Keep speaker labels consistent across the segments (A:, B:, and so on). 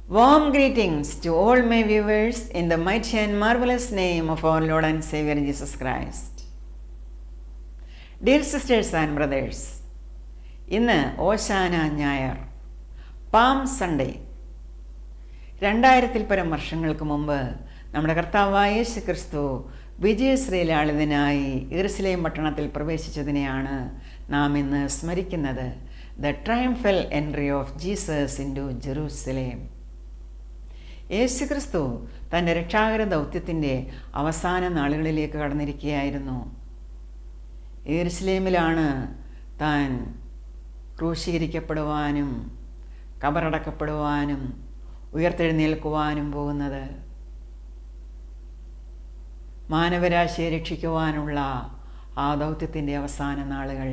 A: Warm greetings to all my viewers in the mighty and marvelous name of our Lord and Savior Jesus Christ. Dear sisters and brothers, ഇന്ന് ഓശാന ഞായർ, palm Sunday. 2000-ൽ പരം വർഷങ്ങൾക്ക് മുമ്പ് നമ്മുടെ കർത്താവായ യേശു ക്രിസ്തു വിജയശ്രീലാളിതനായി യെരുശലേം പട്ടണത്തിൽ പ്രവേശിച്ചതിനെയാണ് നാം ഇന്ന് സ്മരിക്കുന്നത്. The triumphal entry of Jesus into Jerusalem. യേശു ക്രിസ്തു തൻ്റെ രക്ഷാകര ദൗത്യത്തിൻ്റെ അവസാന നാളുകളിലേക്ക് കടന്നിരിക്കുകയായിരുന്നു. യെരുശലേമിലാണ് താൻ ക്രൂശീകരിക്കപ്പെടുവാനും കബറടക്കപ്പെടുവാനും ഉയർത്തെഴുന്നേൽക്കുവാനും പോകുന്നത്. മാനവരാശിയെ രക്ഷിക്കുവാനുള്ള ആ ദൗത്യത്തിൻ്റെ അവസാന നാളുകൾ.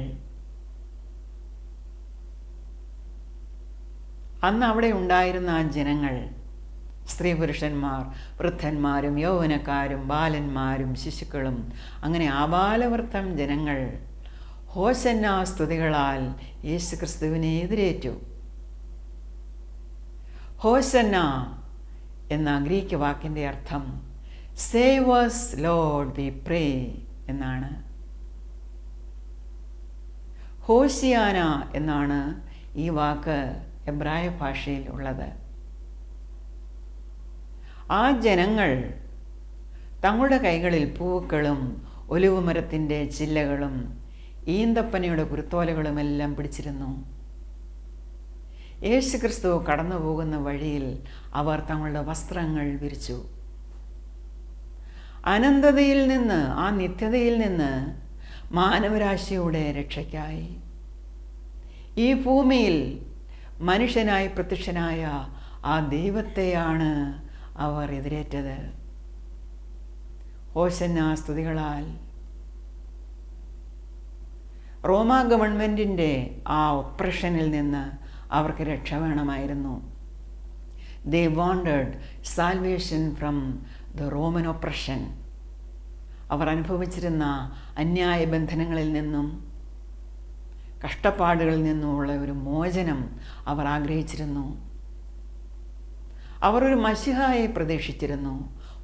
A: അന്ന് അവിടെ ഉണ്ടായിരുന്ന ആ ജനങ്ങൾ, സ്ത്രീ പുരുഷന്മാർ, വൃദ്ധന്മാരും യൗവനക്കാരും ബാലന്മാരും ശിശുക്കളും, അങ്ങനെ ആബാലവൃദ്ധം ജനങ്ങൾ ഹോശന്ന സ്തുതികളാൽ യേശു ക്രിസ്തുവിനെ എതിരേറ്റു. ഹോശന്ന എന്ന ഗ്രീക്ക് വാക്കിൻ്റെ അർത്ഥം save us Lord we pray എന്നാണ്. ഹോശിയാന എന്നാണ് ഈ വാക്ക് എബ്രായ ഭാഷയിൽ ഉള്ളത്. ആ ജനങ്ങൾ തങ്ങളുടെ കൈകളിൽ പൂക്കളും ഒലിവുമരത്തിൻ്റെ ചില്ലകളും ഈന്തപ്പനയുടെ കുരുത്തോലകളുമെല്ലാം പിടിച്ചിരുന്നു. യേശു ക്രിസ്തു കടന്നു പോകുന്ന വഴിയിൽ അവർ തങ്ങളുടെ വസ്ത്രങ്ങൾ വിരിച്ചു. അനന്തതയിൽ നിന്ന്, ആ നിത്യതയിൽ നിന്ന് മാനവരാശിയുടെ രക്ഷയ്ക്കായി ഈ ഭൂമിയിൽ മനുഷ്യനായി പ്രത്യക്ഷനായ ആ ദൈവത്തെയാണ് അവർ എതിരേറ്റത്. ഹോശന്ന സ്തുതികളാൽ. റോമാ ഗവൺമെൻറ്റിൻ്റെ ആ ഒപ്രഷനിൽ നിന്ന് അവർക്ക് രക്ഷ വേണമായിരുന്നു. They wanted salvation from the Roman oppression. അവർ അനുഭവിച്ചിരുന്ന അന്യായ ബന്ധനങ്ങളിൽ നിന്നും കഷ്ടപ്പാടുകളിൽ നിന്നുമുള്ള ഒരു മോചനം അവർ ആഗ്രഹിച്ചിരുന്നു. അവർ ഒരു മശിഹായെ പ്രതീക്ഷിച്ചിരുന്നു.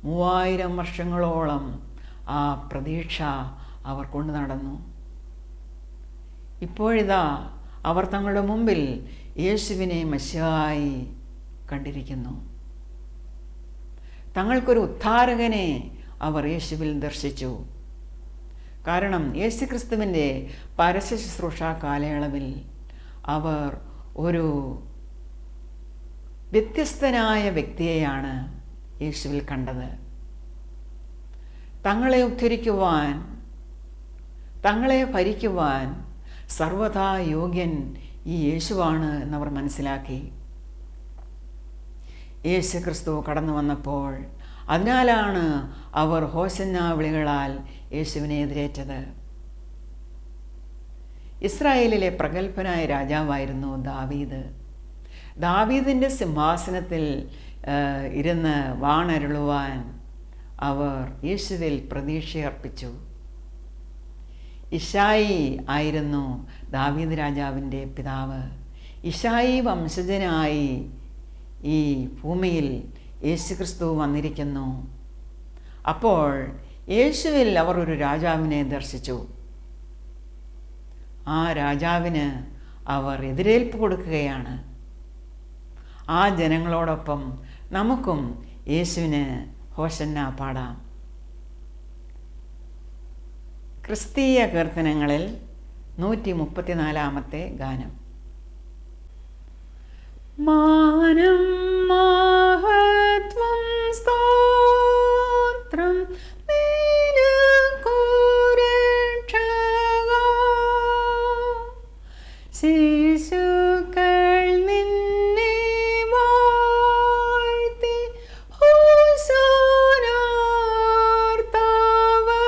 A: 3000 വർഷങ്ങളോളം ആ പ്രതീക്ഷ അവർ കൊണ്ടു നടന്നു. ഇപ്പോഴിതാ അവർ തങ്ങളുടെ മുമ്പിൽ യേശുവിനെ മശിഹായി കണ്ടിരിക്കുന്നു. തങ്ങൾക്കൊരു ഉദ്ധാരകനെ അവർ യേശുവിൽ ദർശിച്ചു. കാരണം യേശു ക്രിസ്തുവിൻ്റെ പരസ്യ ശുശ്രൂഷ കാലയളവിൽ അവർ ഒരു വ്യത്യസ്തനായ വ്യക്തിയെയാണ് യേശുവിൽ കണ്ടത്. തങ്ങളെ ഉദ്ധരിക്കുവാൻ, തങ്ങളെ ഭരിക്കുവാൻ സർവഥാ യോഗ്യൻ ഈ യേശുവാണ് എന്നവർ മനസ്സിലാക്കി. യേശു ക്രിസ്തു കടന്നു വന്നപ്പോൾ അതിനാലാണ് അവർ ഹോശന്ന വിളികളാൽ യേശുവിനെ എതിരേറ്റത്. ഇസ്രായേലിലെ പ്രഗത്ഭനായ രാജാവായിരുന്നു ദാവീദ്. ദാവീദിൻ്റെ സിംഹാസനത്തിൽ ഇരുന്ന് വാണരുളുവാൻ അവർ യേശുവിൽ പ്രതീക്ഷയർപ്പിച്ചു. ഇശായി ആയിരുന്നു ദാവീദ് രാജാവിൻ്റെ പിതാവ്. ഇശായി വംശജനായി ഈ ഭൂമിയിൽ യേശു ക്രിസ്തു വന്നിരിക്കുന്നു. അപ്പോൾ യേശുവിൽ അവർ ഒരു രാജാവിനെ ദർശിച്ചു. ആ രാജാവിന് അവർ എതിരേൽപ്പ് കൊടുക്കുകയാണ്. ആ ജനങ്ങളോടൊപ്പം നമുക്കും യേശുവിന് ഹോശന്ന പാടാം. ക്രിസ്തീയ കീർത്തനങ്ങളിൽ 134-ാമത്തെ ഗാനം. മാനം മഹത്വം സ്തോത്രം നിനക്കു രക്ഷകാ, ശിശുക്കൾ നിന്നെ വാഴ്ത്തി ഹോശാന കർത്താവ്.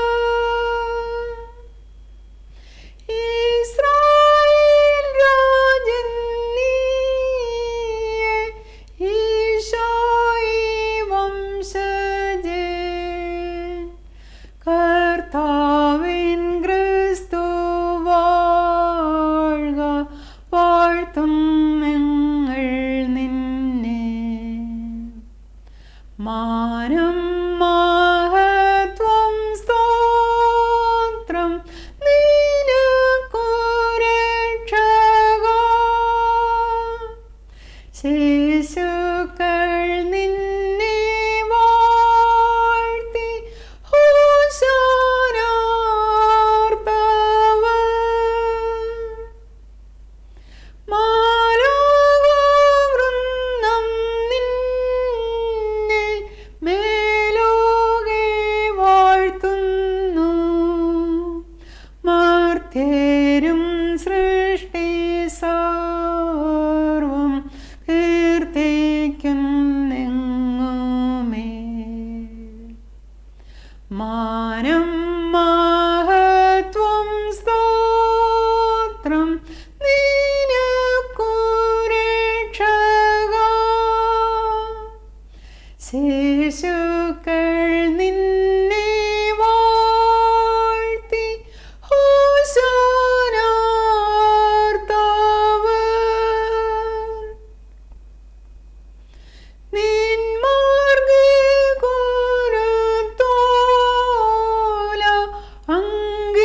A: ഇസ്രായേൽ രാജൻ നീയേ, മാനം മഹത്വം സ്തോത്രം നിനക്കു രക്ഷകാ. ശിശുക്കൾ നിന്നെ വാഴ്ത്തി ഹോശാന ആർത്തവർ. മാലാഖവൃന്ദം നിന്നെ മേലോകെ വാഴ്ത്തുന്നു. മർത്യരും സൃഷ്ടി സർവം കീർത്തിക്കുന്നെങ്ങുമേ. മാനം മഹത്വം സ്തോത്രം നിനക്കു രക്ഷകാ. ശിശുക്കൾ നിന്നെ വാഴ്ത്തി ഹോശാന ആർത്തവർ. നിൻ മാർഗ്ഗകുരുത്തോല അങ്കിയുമിട്ടവർ.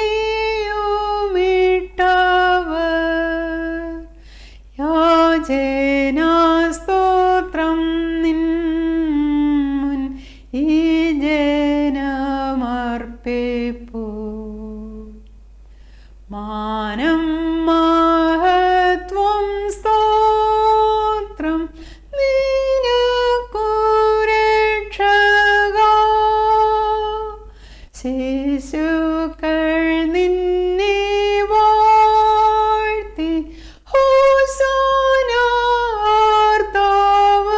A: യാചനാസ്തോത്രം നിൻ മുൻ ഈ ജനമർപ്പിപ്പൂ. മാനം മഹത്വം സ്തോത്രം നിനക്കു രക്ഷകാ. ശിശുക്കൾ നിന്നെ വാഴ്ത്തി ഹോശാന ആർത്തവർ.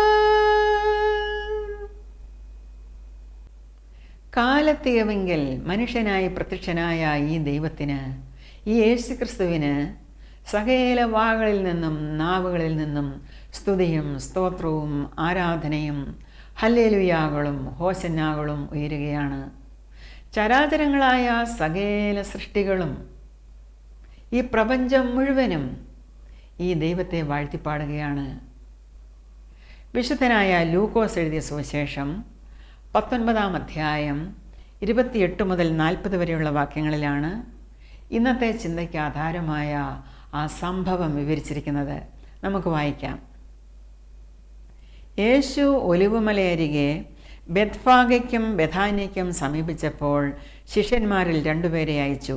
A: കാലത്തികവെങ്കിൽ മനുഷ്യനായി പ്രത്യക്ഷനായ ഈ ദൈവത്തിന്, ഈ യേശുക്രിസ്തുവിന് സകല വാകളിൽ നിന്നും നാവുകളിൽ നിന്നും സ്തുതിയും സ്തോത്രവും ആരാധനയും ഹല്ലേലൂയാകളും ഹോശന്നാകളും ഉയരുകയാണ്. ചരാചരങ്ങളായ സകല സൃഷ്ടികളും ഈ പ്രപഞ്ചം മുഴുവനും ഈ ദൈവത്തെ വാഴ്ത്തിപ്പാടുകയാണ്. വിശുദ്ധനായ ലൂക്കോസ് എഴുതിയ സുവിശേഷം 19-ാം അധ്യായം 28 മുതൽ 40 വരെയുള്ള വാക്യങ്ങളിലാണ് ഇന്നത്തെ ചിന്തയ്ക്ക് ആധാരമായ ആ സംഭവം വിവരിച്ചിരിക്കുന്നത്. നമുക്ക് വായിക്കാം. യേശു ഒലിവുമലയരികെ ബെത്ഫാഗയ്ക്കും ബെഥാന്യയ്ക്കും സമീപിച്ചപ്പോൾ ശിഷ്യന്മാരിൽ 2 പേരെ അയച്ചു.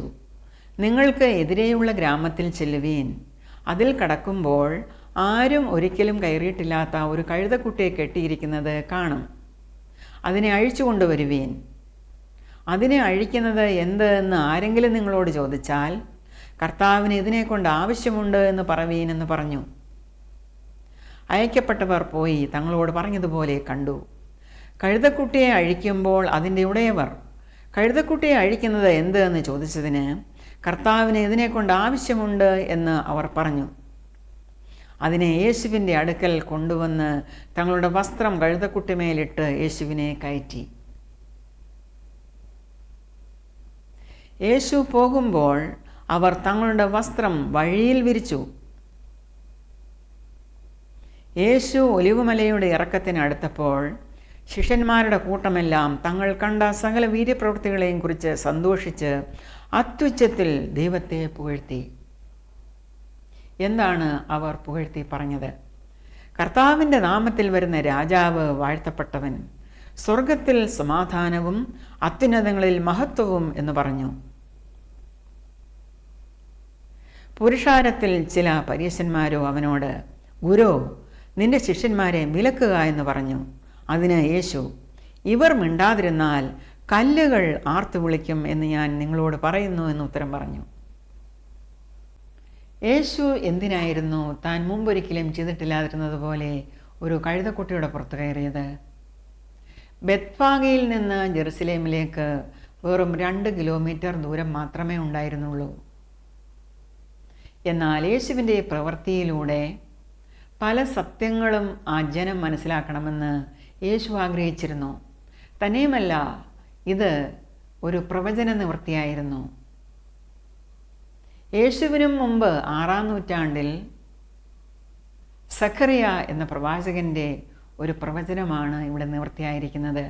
A: നിങ്ങൾക്ക് എതിരെയുള്ള ഗ്രാമത്തിൽ ചെല്ലുവീൻ. അതിൽ കടക്കുമ്പോൾ ആരും ഒരിക്കലും കയറിയിട്ടില്ലാത്ത ഒരു കഴുതക്കുട്ടിയെ കെട്ടിയിരിക്കുന്നത് കാണും. അതിനെ അഴിച്ചു കൊണ്ടുവരുവീൻ. അതിനെ അഴിക്കുന്നത് എന്ത് എന്ന് ആരെങ്കിലും നിങ്ങളോട് ചോദിച്ചാൽ കർത്താവിന് ഇതിനെക്കൊണ്ട് ആവശ്യമുണ്ട് എന്ന് പറവീൻ എന്ന് പറഞ്ഞു. അയക്കപ്പെട്ടവർ പോയി തങ്ങളോട് പറഞ്ഞതുപോലെ കണ്ടു. കഴുതക്കുട്ടിയെ അഴിക്കുമ്പോൾ അതിൻ്റെ ഉടയവർ കഴുതക്കുട്ടിയെ അഴിക്കുന്നത് എന്ത് എന്ന് ചോദിച്ചതിന് കർത്താവിന് ഇതിനെക്കൊണ്ട് ആവശ്യമുണ്ട് എന്ന് അവർ പറഞ്ഞു. അതിനെ യേശുവിൻ്റെ അടുക്കൽ കൊണ്ടുവന്ന് തങ്ങളുടെ വസ്ത്രം കഴുതക്കുട്ടിമേലിട്ട് യേശുവിനെ കയറ്റി. യേശു പോകുമ്പോൾ അവർ തങ്ങളുടെ വസ്ത്രം വഴിയിൽ വിരിച്ചു. യേശു ഒലിവുമലയുടെ ഇറക്കത്തിനടുത്തപ്പോൾ ശിഷ്യന്മാരുടെ കൂട്ടമെല്ലാം തങ്ങൾ കണ്ട സകല വീര്യപ്രവൃത്തികളെയും കുറിച്ച് സന്തോഷിച്ച് അത്യുച്ചത്തിൽ ദൈവത്തെ പുകഴ്ത്തി. എന്താണ് അവർ പുകഴ്ത്തി പറഞ്ഞത്? കർത്താവിൻ്റെ നാമത്തിൽ വരുന്ന രാജാവ് വാഴ്ത്തപ്പെട്ടവൻ, സ്വർഗത്തിൽ സമാധാനവും അത്യുന്നതങ്ങളിൽ മഹത്വവും എന്ന് പറഞ്ഞു. പുരുഷാരത്തിൽ ചില പരീശന്മാരോ അവനോട്, ഗുരോ, നിന്റെ ശിഷ്യന്മാരെ വിലക്കുക എന്ന് പറഞ്ഞു. അതിന് യേശു, ഇവർ മിണ്ടാതിരുന്നാൽ കല്ലുകൾ ആർത്തു വിളിക്കും എന്ന് ഞാൻ നിങ്ങളോട് പറയുന്നു എന്ന് ഉത്തരം പറഞ്ഞു. യേശു എന്തിനായിരുന്നു താൻ മുമ്പൊരിക്കലും ചെയ്തിട്ടില്ലാതിരുന്നത് പോലെ ഒരു കഴുതക്കുട്ടിയുടെ പുറത്ത് കയറിയത്? ബെത്ഫാഗയിൽ നിന്ന് ജെറുസലേമിലേക്ക് വെറും 2 കിലോമീറ്റർ ദൂരം മാത്രമേ ഉണ്ടായിരുന്നുള്ളൂ. എന്നാൽ യേശുവിൻ്റെ പ്രവൃത്തിയിലൂടെ പല സത്യങ്ങളും ആ ജനം മനസ്സിലാക്കണമെന്ന് യേശു ആഗ്രഹിച്ചിരുന്നു. തന്നെയുമല്ല, ഇത് ഒരു പ്രവചന നിവൃത്തിയായിരുന്നു. യേശുവിനും മുമ്പ് 6-ാം നൂറ്റാണ്ടിൽ സഖറിയ എന്ന പ്രവാചകൻ്റെ ഒരു പ്രവചനമാണ് ഇവിടെ നിവൃത്തിയായിരിക്കുന്നത്.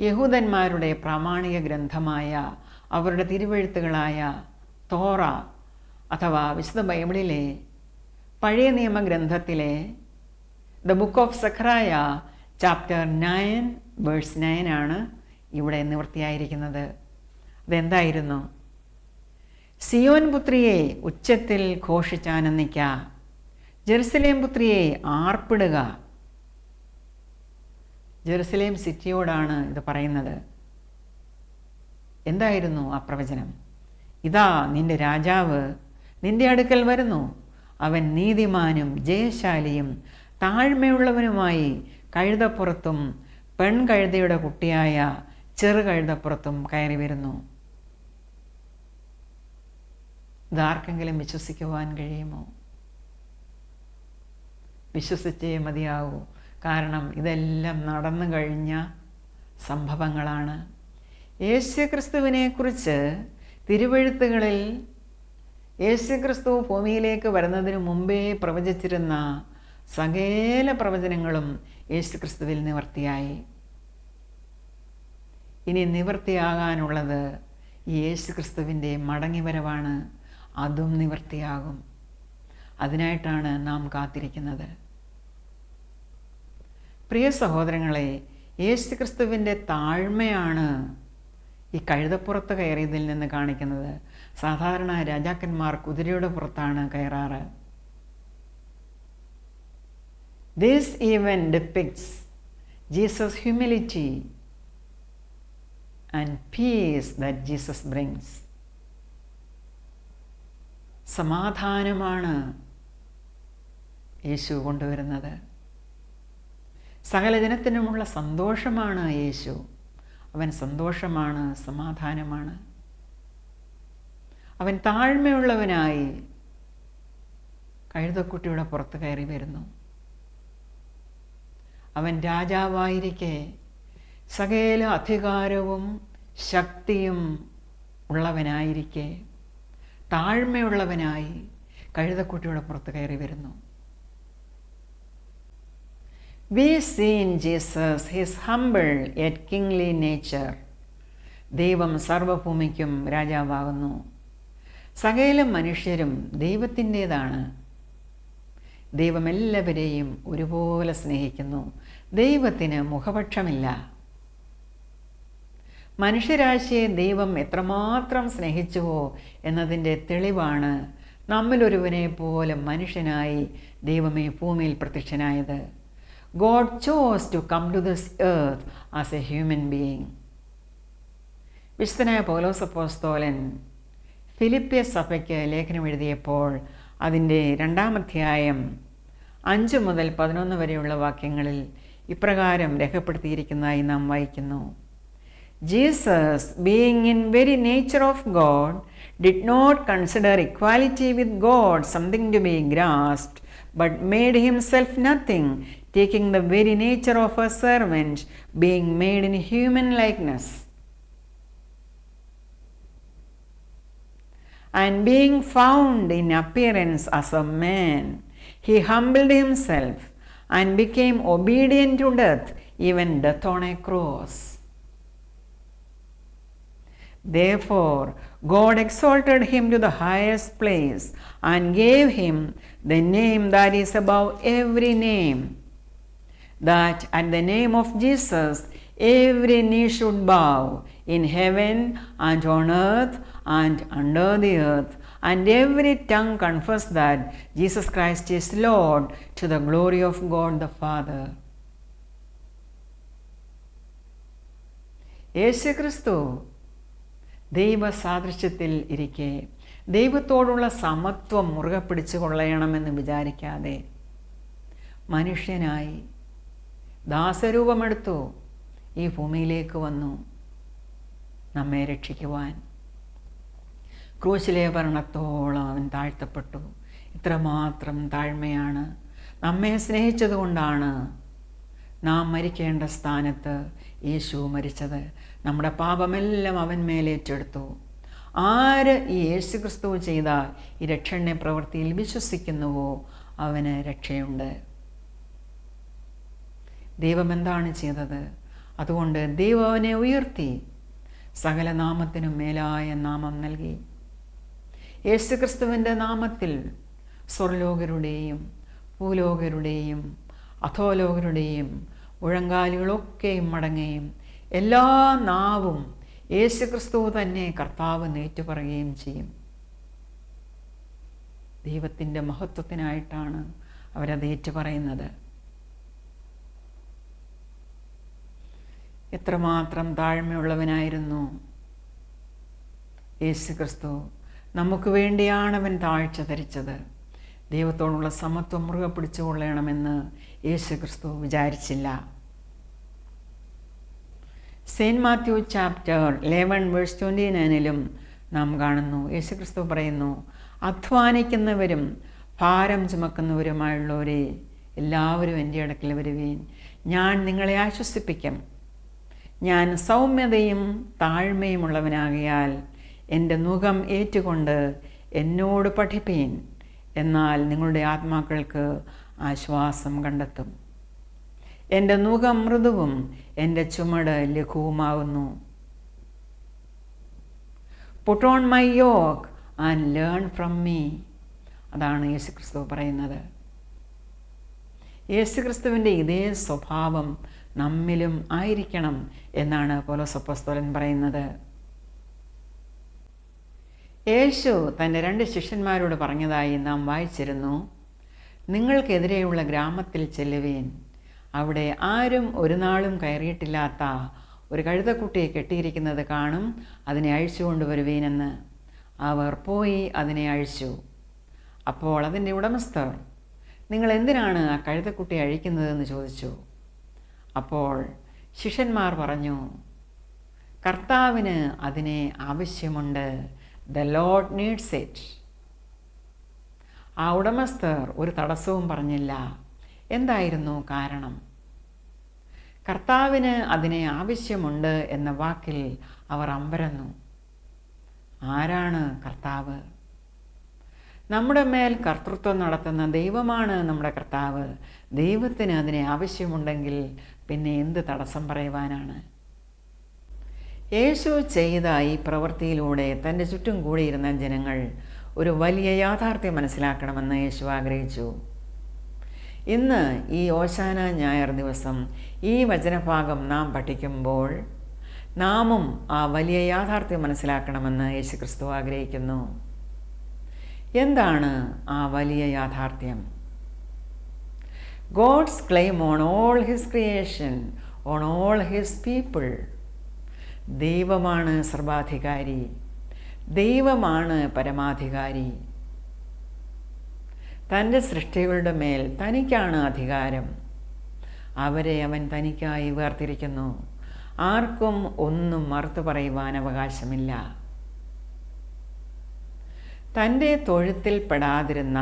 A: യഹൂദന്മാരുടെ പ്രാമാണിക ഗ്രന്ഥമായ അവരുടെ തിരുവെഴുത്തുകളായ തോറ അഥവാ വിശുദ്ധ ബൈബിളിലെ പഴയ നിയമഗ്രന്ഥത്തിലെ the book of Zechariah chapter 9 verse 9 ആണ് ഇവിടെ നിവൃത്തിയായിരിക്കുന്നത്. അതെന്തായിരുന്നു? സിയോൻ പുത്രിയെ ഉച്ചത്തിൽ ഘോഷിച്ചാനന്ദിക്ക, ജെറുസലേം പുത്രിയെ ആർപ്പിടുക. ജെറുസലേം സിറ്റിയോടാണ് ഇത് പറയുന്നത്. എന്തായിരുന്നു ആ പ്രവചനം? ഇതാ നിന്റെ രാജാവ് നിന്റെ അടുക്കൽ വരുന്നു, അവൻ നീതിമാനും ജയശാലിയും താഴ്മയുള്ളവനുമായി കഴുതപ്പുറത്തും പെൺകഴുതയുടെ കുട്ടിയായ ചെറുകഴുതപ്പുറത്തും കയറി വരുന്നു. ഇതാർക്കെങ്കിലും വിശ്വസിക്കുവാൻ കഴിയുമോ? വിശ്വസിച്ചേ മതിയാവൂ. കാരണം ഇതെല്ലാം നടന്നു കഴിഞ്ഞ സംഭവങ്ങളാണ്. യേശുക്രിസ്തുവിനെക്കുറിച്ച് തിരുവെഴുത്തുകളിൽ യേശുക്രിസ്തു ഭൂമിയിലേക്ക് വരുന്നതിന് മുമ്പേ പ്രവചിച്ചിരുന്ന സകല പ്രവചനങ്ങളും യേശുക്രിസ്തുവിൽ നിവൃത്തിയായി. ഇനി നിവൃത്തിയാകാനുള്ളത് ഈ യേശുക്രിസ്തുവിൻ്റെ മടങ്ങിവരവാണ്. അതും നിവൃത്തിയാകും. അതിനായിട്ടാണ് നാം കാത്തിരിക്കുന്നത്. പ്രിയ സഹോദരങ്ങളെ, യേശുക്രിസ്തുവിൻ്റെ താഴ്മയാണ് ഈ കഴുതപ്പുറത്ത് കയറിയതിൽ നിന്ന് കാണിക്കുന്നത്. സാധാരണ രാജാക്കന്മാർ കുതിരയുടെ പുറത്താണ് കയറാറ്. This event depicts Jesus' humility and peace that Jesus brings. സമാധാനമാണ് യേശു കൊണ്ടുവരുന്നത്. സകല ജനത്തിനുമുള്ള സന്തോഷമാണ് യേശു. അവൻ സന്തോഷമാണ്, സമാധാനമാണ്. അവൻ താഴ്മയുള്ളവനായി കഴുതക്കുട്ടിയുടെ പുറത്ത് കയറി വരുന്നു. അവൻ രാജാവായിരിക്കെ സകല അധികാരവും ശക്തിയും ഉള്ളവനായിരിക്കെ താഴ്മയുള്ളവനായി കഴുതക്കുട്ടിയുടെ പുറത്ത് കയറി വരുന്നു. We see in Jesus his humble yet kingly nature. ദൈവം സർവഭൂമിക്കും രാജാവാകുന്നു. സകല മനുഷ്യരും ദൈവത്തിൻ്റേതാണ്. ദൈവം എല്ലാവരെയും ഒരുപോലെ സ്നേഹിക്കുന്നു. ദൈവത്തിന് മുഖപക്ഷമില്ല. മനുഷ്യരാശിയെ ദൈവം എത്രമാത്രം സ്നേഹിച്ചുവോ എന്നതിൻ്റെ തെളിവാണ് നമ്മിലൊരുവനെ പോലെ മനുഷ്യനായി ദൈവമേ ഭൂമിയിൽ പ്രത്യക്ഷനായത്. God chose to come to this earth as a human being. വിശുദ്ധനായ പൗലോസ് അപ്പോസ്തലൻ ഫിലിപ്പിയ സഭയ്ക്ക് ലേഖനം എഴുതിയപ്പോൾ അതിൻ്റെ 2-ാം അധ്യായം 5 മുതൽ 11 വരെയുള്ള വാക്യങ്ങളിൽ ഇപ്രകാരം രേഖപ്പെടുത്തിയിരിക്കുന്നതായി നാം വായിക്കുന്നു. Jesus, being in very nature of God, did not consider equality with God something to be grasped, but made himself nothing, taking the very nature of a servant, being made in human likeness. And being found in appearance as a man, he humbled himself and became obedient to death, even death on a cross. Therefore, God exalted him to the highest place and gave him the name that is above every name, that at the name of Jesus every knee should bow, in heaven and on earth and under the earth, and every tongue confess that Jesus Christ is Lord, to the glory of God the Father. യേശുക്രിസ്തു ദൈവസാദൃശ്യത്തിൽ ഇരിക്കെ ദൈവത്തോടുള്ള സമത്വം മുറുകെ പിടിച്ചു കൊള്ളണമെന്ന് വിചാരിക്കാതെ മനുഷ്യനായി ദാസരൂപമെടുത്തു ഈ ഭൂമിയിലേക്ക് വന്നു നമ്മെ രക്ഷിക്കുവാൻ. ക്രൂശിലെ മരണത്തോളം അവൻ താഴ്ത്തപ്പെട്ടു. ഇത്രമാത്രം താഴ്മയാണ്. നമ്മെ സ്നേഹിച്ചതുകൊണ്ടാണ് നാം മരിക്കേണ്ട സ്ഥാനത്ത് യേശു മരിച്ചത്. നമ്മുടെ പാപമെല്ലാം അവൻ മേലേറ്റെടുത്തു. ആര് ഈ യേശുക്രിസ്തു ചെയ്ത ഈ രക്ഷണ പ്രവൃത്തിയിൽ വിശ്വസിക്കുന്നുവോ അവന് രക്ഷയുണ്ട്. ദൈവം എന്താണ് ചെയ്തത്? അതുകൊണ്ട് ദൈവം അവനെ ഉയർത്തി സകല നാമത്തിനും മേലായ നാമം നൽകി. യേശുക്രിസ്തുവിൻ്റെ നാമത്തിൽ സ്വർലോകരുടെയും ഭൂലോകരുടെയും അധോലോകരുടെയും മുഴങ്കാലുകളൊക്കെയും മടങ്ങുകയും എല്ലാ നാവും യേശുക്രിസ്തു തന്നെ കർത്താവ് ഏറ്റുപറയുകയും ചെയ്യും. ദൈവത്തിൻ്റെ മഹത്വത്തിനായിട്ടാണ് അവരത് ഏറ്റുപറയുന്നത്. എത്രമാത്രം താഴ്മയുള്ളവനായിരുന്നു യേശുക്രിസ്തു. നമുക്ക് വേണ്ടിയാണ് അവൻ താഴ്ച ധരിച്ചത്. ദൈവത്തോടുള്ള സമത്വം മുറുകെ പിടിച്ചുകൊള്ളണമെന്ന് യേശുക്രിസ്തു വിചാരിച്ചില്ല. സെയിൻറ്റ് മാത്യു ചാപ്റ്റർ 11:29 നാം കാണുന്നു, യേശുക്രിസ്തു പറയുന്നു, അധ്വാനിക്കുന്നവരും ഭാരം ചുമക്കുന്നവരുമായുള്ളവരെ എല്ലാവരും എൻ്റെ അടുക്കൽ വരുവീൻ, ഞാൻ നിങ്ങളെ ആശ്വസിപ്പിക്കാം. ഞാൻ സൗമ്യതയും താഴ്മയുമുള്ളവനാകിയാൽ എൻ്റെ നുകം ഏറ്റുകൊണ്ട് എന്നോട് പഠിപ്പീൻ, എന്നാൽ നിങ്ങളുടെ ആത്മാക്കൾക്ക് ആശ്വാസം കണ്ടെത്തും. എൻ്റെ നുകം മൃദുവും എൻ്റെ ചുമട് ലഘുവുമാകുന്നു. Put on my yoke and learn from me. അതാണ് യേശുക്രിസ്തു പറയുന്നത്. യേശുക്രിസ്തുവിൻ്റെ ഇതേ സ്വഭാവം നമ്മിലും ആയിരിക്കണം എന്നാണ് പൗലോസ് അപ്പോസ്തലൻ പറയുന്നത്. യേശു തൻ്റെ 2 ശിഷ്യന്മാരോട് പറഞ്ഞതായി നാം വായിച്ചിരുന്നു, നിങ്ങൾക്കെതിരെയുള്ള ഗ്രാമത്തിൽ ചെല്ലുവീൻ, അവിടെ ആരും ഒരു നാളും കയറിയിട്ടില്ലാത്ത ഒരു കഴുതക്കുട്ടിയെ കെട്ടിയിരിക്കുന്നത് കാണും, അതിനെ അഴിച്ചു കൊണ്ടുവരുവീനെന്ന്. അവർ പോയി അതിനെ അഴിച്ചു. അപ്പോൾ അതിൻ്റെ ഉടമസ്ഥർ, നിങ്ങൾ എന്തിനാണ് ആ കഴുതക്കുട്ടിയെ അഴിക്കുന്നതെന്ന് ചോദിച്ചു. അപ്പോൾ ശിഷ്യന്മാർ പറഞ്ഞു, കർത്താവിന് അതിനെ ആവശ്യമുണ്ട്. The Lord needs it. ആ ഉടമസ്ഥർ ഒരു തടസ്സവും പറഞ്ഞില്ല. എന്തായിരുന്നു കാരണം? കർത്താവിന് അതിനെ ആവശ്യമുണ്ട് എന്ന വാക്കിൽ അവർ അമ്പരന്നു. ആരാണ് കർത്താവ്? നമ്മുടെ മേൽ കർത്തൃത്വം നടത്തുന്ന ദൈവമാണ് നമ്മുടെ കർത്താവ്. ദൈവത്തിന് അതിനെ ആവശ്യമുണ്ടെങ്കിൽ പിന്നെ എന്ത് തടസ്സം പറയുവാനാണ്? യേശു ചെയ്ത ഈ പ്രവൃത്തിയിലൂടെ തൻ്റെ ചുറ്റും കൂടിയിരുന്ന ജനങ്ങൾ ഒരു വലിയ യാഥാർത്ഥ്യം മനസ്സിലാക്കണമെന്ന് യേശു ആഗ്രഹിച്ചു. ഇന്ന് ഈ ഓശാന ഞായർ ദിവസം ഈ വചനഭാഗം നാം പഠിക്കുമ്പോൾ നാമും ആ വലിയ യാഥാർത്ഥ്യം മനസ്സിലാക്കണമെന്ന് യേശുക്രിസ്തു ആഗ്രഹിക്കുന്നു. എന്താണ് ആ വലിയ യാഥാർത്ഥ്യം? God's claim on all his creation, on all his people. ദൈവമാണ് സർവാധികാരി, ദൈവമാണ് പരമാധികാരി. തൻ്റെ സൃഷ്ടികളുടെ മേൽ തനിക്കാണ് അധികാരം. അവരെ അവൻ തനിക്കായി വേർതിരിക്കുന്നു. ആർക്കും ഒന്നും മറുത്തു പറയുവാൻ അവകാശമില്ല. തൻ്റെ തൊഴുത്തിൽ പെടാതിരുന്ന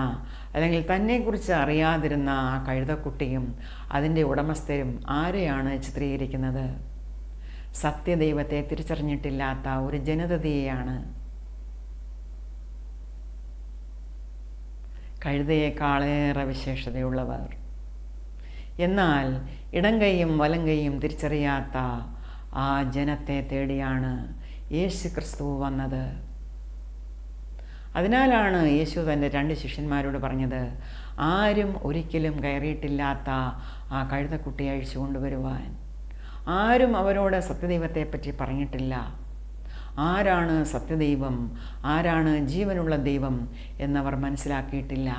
A: അല്ലെങ്കിൽ തന്നെക്കുറിച്ച് അറിയാതിരുന്ന ആ കഴുതക്കുട്ടിയും അതിൻ്റെ ഉടമസ്ഥരും ആരെയാണ് ചിത്രീകരിക്കുന്നത്? സത്യദൈവത്തെ തിരിച്ചറിഞ്ഞിട്ടില്ലാത്ത ഒരു ജനതയെയാണ്. കഴുതയേക്കാളേറെ വിശേഷതയുള്ളവർ. എന്നാൽ ഇടം കൈയും വലം കൈയും തിരിച്ചറിയാത്ത ആ ജനത്തെ തേടിയാണ് യേശു ക്രിസ്തു വന്നത്. അതിനാലാണ് യേശു തൻ്റെ 2 ശിഷ്യന്മാരോട് പറഞ്ഞത്, ആരും ഒരിക്കലും കയറിയിട്ടില്ലാത്ത ആ കഴുതക്കുട്ടിയെ അഴിച്ചു കൊണ്ടുവരുവാൻ. ആരും അവരോട് സത്യദൈവത്തെപ്പറ്റി പറഞ്ഞിട്ടില്ല. ആരാണ് സത്യദൈവം, ആരാണ് ജീവനുള്ള ദൈവം എന്നവർ മനസ്സിലാക്കിയിട്ടില്ല.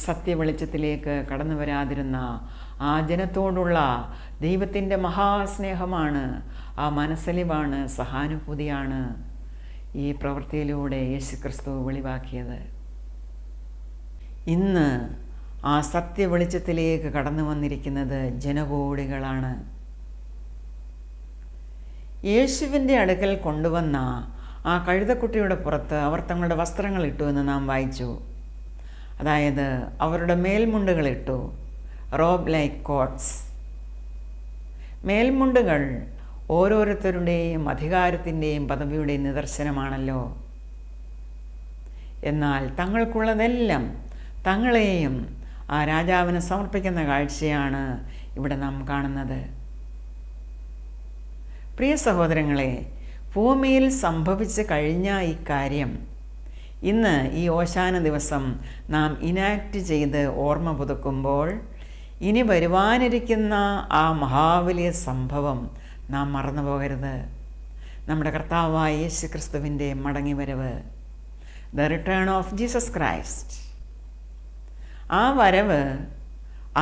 A: സത്യവെളിച്ചത്തിലേക്ക് കടന്നു വരാതിരുന്ന ആ ജനത്തോടുള്ള ദൈവത്തിൻ്റെ മഹാസ്നേഹമാണ്, ആ മനസ്സലിവാണ്, സഹാനുഭൂതിയാണ് ഈ പ്രവൃത്തിയിലൂടെ യേശുക്രിസ്തു വെളിവാക്കിയത്. ഇന്ന് ആ സത്യവെളിച്ചത്തിലേക്ക് കടന്നു വന്നിരിക്കുന്നത് ജനകോടികളാണ്. യേശുവിൻ്റെ അടുക്കൽ കൊണ്ടുവന്ന ആ കഴുതക്കുട്ടിയുടെ പുറത്ത് അവർ തങ്ങളുടെ വസ്ത്രങ്ങൾ ഇട്ടു എന്ന് നാം വായിച്ചു. അതായത് അവരുടെ മേൽമുണ്ടുകളിട്ടു, റോബ് ലൈക്ക് കോട്ട്സ്. മേൽമുണ്ടുകൾ ഓരോരുത്തരുടെയും അധികാരത്തിൻ്റെയും പദവിയുടെയും നിദർശനമാണല്ലോ. എന്നാൽ തങ്ങൾക്കുള്ളതെല്ലാം തങ്ങളെയും ആ രാജാവിന് സമർപ്പിക്കുന്ന കാഴ്ചയാണ് ഇവിടെ നാം കാണുന്നത്. പ്രിയ സഹോദരങ്ങളെ, ഭൂമിയിൽ സംഭവിച്ചു കഴിഞ്ഞ ഈ കാര്യം ഇന്ന് ഈ ഓശാന ദിവസം നാം ഇനാക്റ്റ് ചെയ്ത് ഓർമ്മ പുതുക്കുമ്പോൾ ഇനി വരുവാനിരിക്കുന്ന ആ മഹാവലിയ സംഭവം നാം മറന്നു പോകരുത്. നമ്മുടെ കർത്താവായ യേശു ക്രിസ്തുവിൻ്റെ മടങ്ങിവരവ്, the return of Jesus Christ. ആ വരവ്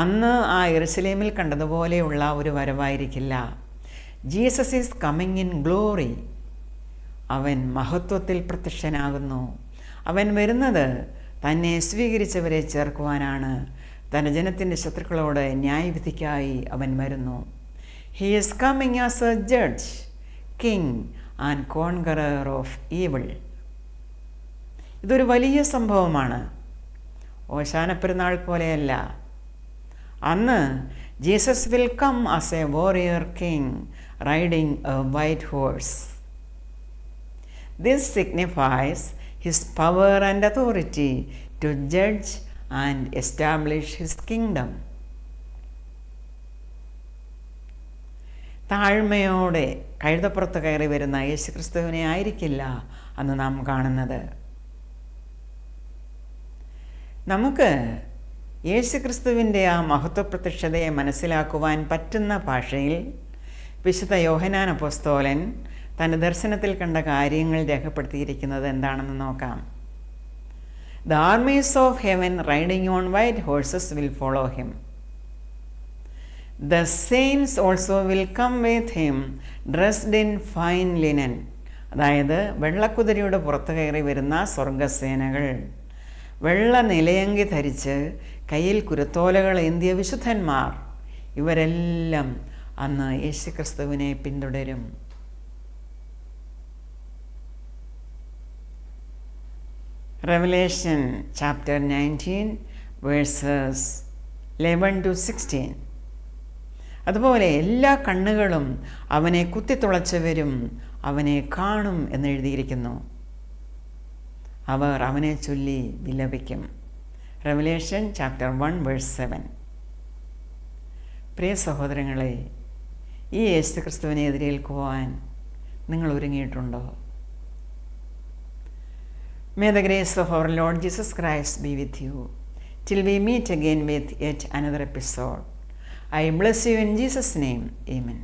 A: അന്ന് ആ യെരുശലേമിൽ കണ്ടതുപോലെയുള്ള ഒരു വരവായിരിക്കില്ല. Jesus is coming in glory. അവൻ മഹത്വത്തിൽ പ്രത്യക്ഷനാകുന്നു. അവൻ വരുന്നത് തന്നെ സ്വീകരിച്ചവരെ ചേർക്കുവാനാണ്. തൻ്റെ ജനത്തിൻ്റെ ശത്രുക്കളോട് ന്യായവിധിക്കായി അവൻ വരുന്നു. He is coming as a judge, king and conqueror of evil. ഇതൊരു വലിയ സംഭവമാണ്. ഓശാന പെരുന്നാൾ പോലെയല്ല. അന്ന് Jesus will come as a warrior king riding a white horse. This signifies his power and authority to judge and establish his kingdom. താഴ്മയോടെ കഴുതപ്പുറത്ത് കയറി വരുന്ന യേശുക്രിസ്തുവിനെ ആയിരിക്കില്ല അന്ന് നാം കാണുന്നത്. നമുക്ക് യേശുക്രിസ്തുവിൻ്റെ ആ മഹത്വപ്രത്യക്ഷതയെ മനസ്സിലാക്കുവാൻ പറ്റുന്ന ഭാഷയിൽ വിശുദ്ധ യോഹന്നാൻ അപ്പോസ്തലൻ തൻ്റെ ദർശനത്തിൽ കണ്ട കാര്യങ്ങൾ രേഖപ്പെടുത്തിയിരിക്കുന്നത് എന്താണെന്ന് നോക്കാം. The armies of heaven riding on white horses will follow him. The saints also will come with him dressed in fine linen. അതായത് വെള്ളക്കുതിരയുടെ പുറത്ത് കയറി വരുന്ന സ്വർഗസേനകൾ, വെള്ള നിലയങ്കി ധരിച്ച് കയ്യിൽ കുരുത്തോലകൾ ഏന്തിയ വിശുദ്ധന്മാർ, ഇവരെല്ലാം അന്ന് യേശുക്രിസ്തുവിനെ പിന്തുടരും. Revelation chapter 19 verses 11 to 16. അതുപോലെ എല്ലാ കണ്ണുകളും അവനെ കുത്തിത്തുളച്ചവരും അവനെ കാണും എന്നെഴുതിയിരിക്കുന്നു. അവർ അവനെ ചൊല്ലി വിലപിക്കും. Revelation chapter 1 verse 7. പ്രിയ സഹോദരങ്ങളെ, ഈ യേശുക്രിസ്തുവിനെ എതിരേൽക്കുവാൻ നിങ്ങൾ ഒരുങ്ങിയിട്ടുണ്ടോ? May the grace of our Lord Jesus Christ be with you. Till we meet again with yet another episode. I bless you in Jesus' name. Amen.